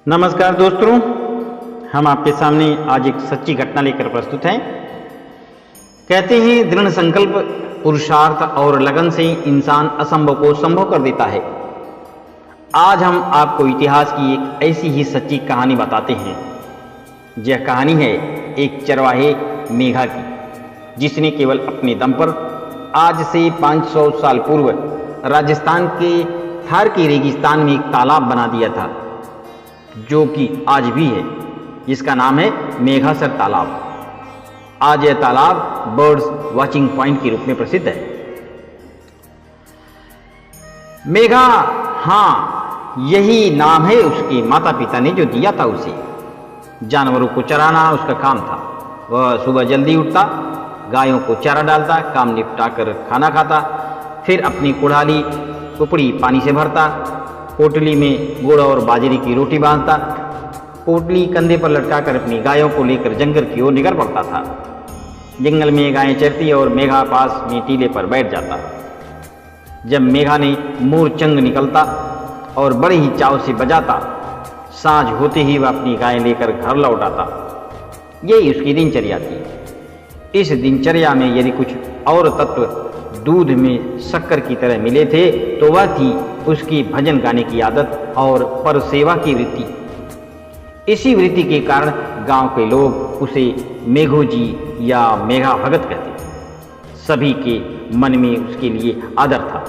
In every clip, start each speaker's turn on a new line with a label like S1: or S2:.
S1: नमस्कार दोस्तों, हम आपके सामने आज एक सच्ची घटना लेकर प्रस्तुत हैं। कहते हैं दृढ़ संकल्प, पुरुषार्थ और लगन से इंसान असंभव को संभव कर देता है। आज हम आपको इतिहास की एक ऐसी ही सच्ची कहानी बताते हैं। यह कहानी है एक चरवाहे मेघा की, जिसने केवल अपने दम पर आज से 500 साल पूर्व राजस्थान के थार के रेगिस्तान में एक तालाब बना दिया था, जो कि आज भी है, जिसका नाम है मेघासर तालाब। आज यह तालाब बर्ड्स वॉचिंग पॉइंट के रूप में प्रसिद्ध है। मेघा, हाँ, यही नाम है उसके माता पिता ने जो दिया था उसे। जानवरों को चराना उसका काम था। वह सुबह जल्दी उठता, गायों को चारा डालता, काम निपटा कर खाना खाता, फिर अपनी कुड़ाली कुपड़ी पानी से भरता, पोटली में गुड़ और बाजरे की रोटी बांधता, पोटली कंधे पर लटकाकर अपनी गायों को लेकर जंगल की ओर निकल पड़ता था। जंगल में गायें चरती और मेघा पास में टीले पर बैठ जाता। जब मेघा ने मोर चंग निकलता और बड़े ही चाव से बजाता, सांझ होते ही वह अपनी गायें लेकर घर लौट आता। यही उसकी दिनचर्या थी। इस दिनचर्या में यदि कुछ और तत्व दूध में शक्कर की तरह मिले थे तो वह थी उसकी भजन गाने की आदत और पर सेवा की वृत्ति। इसी वृत्ति के कारण गांव के लोग उसे मेघो जी या मेघा भगत कहते। सभी के मन में उसके लिए आदर था।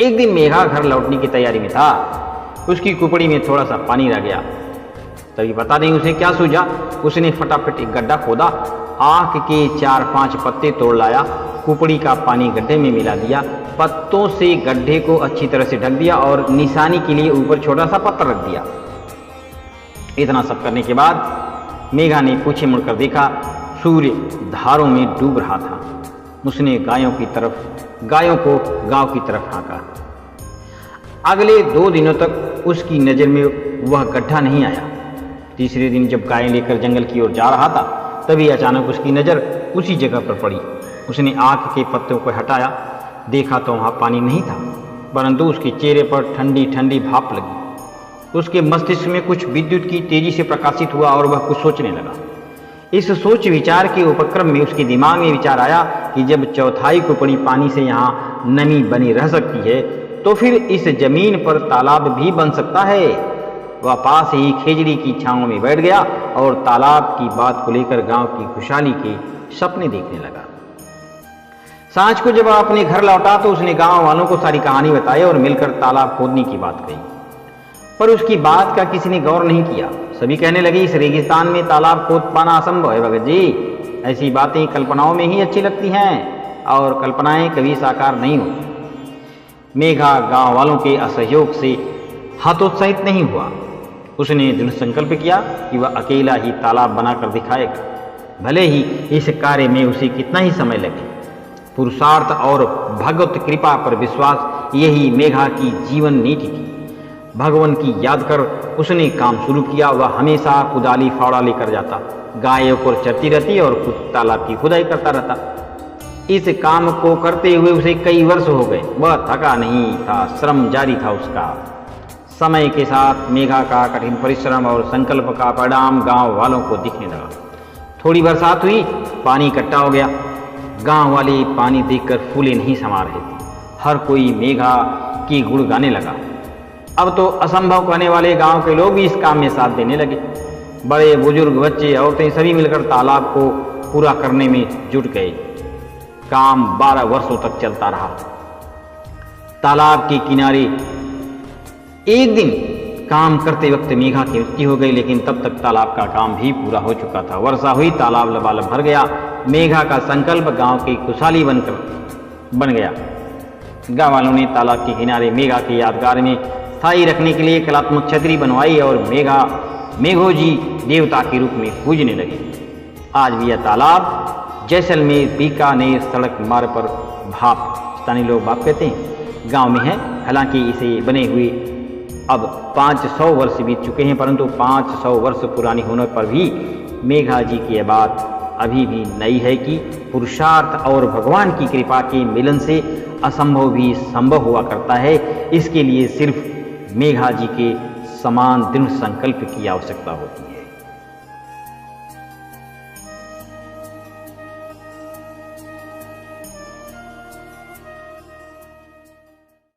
S1: एक दिन मेघा घर लौटने की तैयारी में था। उसकी कुपड़ी में थोड़ा सा पानी रह गया। तभी पता नहीं उसे क्या सूझा, उसने फटाफट एक गड्ढा खोदा, आक के 4-5 पत्ते तोड़ लाया, कुपड़ी का पानी गड्ढे में मिला दिया, पत्तों से गड्ढे को अच्छी तरह से ढक दिया और निशानी के लिए ऊपर छोटा सा पत्थर रख दिया। इतना सब करने के बाद मेघा ने पीछे मुड़कर देखा, सूर्य धारों में डूब रहा था। उसने गायों को गांव की तरफ हाँका। अगले 2 दिनों तक उसकी नज़र में वह गड्ढा नहीं आया। तीसरे दिन जब गायें लेकर जंगल की ओर जा रहा था, तभी अचानक उसकी नज़र उसी जगह पर पड़ी। उसने आँख के पत्तों को हटाया, देखा तो वहाँ पानी नहीं था, परंतु उसके चेहरे पर ठंडी ठंडी भाप लगी। उसके मस्तिष्क में कुछ विद्युत की तेजी से प्रकाशित हुआ और वह कुछ सोचने लगा। इस सोच विचार के उपक्रम में उसके दिमाग में विचार आया कि जब चौथाई कुपड़ी पानी से यहाँ नमी बनी रह सकती है, तो फिर इस जमीन पर तालाब भी बन सकता है। वह पास ही खेजड़ी की छांव में बैठ गया और तालाब की बात को लेकर गांव की खुशहाली के सपने देखने लगा। सांझ को जब वह अपने घर लौटा तो उसने गांव वालों को सारी कहानी बताई और मिलकर तालाब खोदने की बात कही। पर उसकी बात का किसी ने गौर नहीं किया। सभी कहने लगे, इस रेगिस्तान में तालाब खोद पाना असंभव है भगत जी। ऐसी बातें कल्पनाओं में ही अच्छी लगती हैं और कल्पनाएं कभी साकार नहीं होती। मेघा गांव वालों के असहयोग से हतोत्साहित नहीं हुआ। उसने दृढ़ संकल्प किया कि वह अकेला ही तालाब बनाकर दिखाएगा, भले ही इस कार्य में उसे कितना ही समय लगे। पुरुषार्थ और भगवत कृपा पर विश्वास, यही मेघा की जीवन नीति थी। भगवान की याद कर उसने काम शुरू किया। वह हमेशा कुदाली फावड़ा लेकर जाता, गायों को चरती रहती और खुद तालाब की खुदाई करता रहता। इस काम को करते हुए उसे कई वर्ष हो गए। वह थका नहीं था, श्रम जारी था उसका। समय के साथ मेघा का कठिन परिश्रम और संकल्प का परिणाम गांव वालों को दिखने लगा। थोड़ी बरसात हुई, पानी इकट्ठा हो गया। गांव वाले पानी देखकर फूले नहीं समा रहे थे। हर कोई मेघा की गुण गाने लगा। अब तो असंभव कहने वाले गांव के लोग भी इस काम में साथ देने लगे। बड़े बुजुर्ग, बच्चे, औरतें सभी मिलकर तालाब को पूरा करने में जुट गए। काम 12 वर्षों तक चलता रहा। तालाब के किनारे एक दिन काम करते वक्त मेघा की मृत्यु हो गई, लेकिन तब तक तालाब का काम भी पूरा हो चुका था। वर्षा हुई, तालाब लबालब भर गया। मेघा का संकल्प गांव की खुशहाली बन गया। गांव वालों ने तालाब के किनारे मेघा के यादगार में स्थायी रखने के लिए कलात्मक छतरी बनवाई और मेघो जी देवता के रूप में पूजने लगे। आज भी यह तालाब जैसलमेर बीकानेर सड़क मार्ग पर स्थानीय लोग भाप कहते हैं, गांव में है। हालांकि इसे बने हुए अब 500 वर्ष बीत चुके हैं, परंतु 500 वर्ष पुरानी होने पर भी मेघा जी की यह बात अभी भी नई है कि पुरुषार्थ और भगवान की कृपा के मिलन से असंभव भी संभव हुआ करता है। इसके लिए सिर्फ मेघा जी के समान दृढ़ संकल्प की आवश्यकता होती है।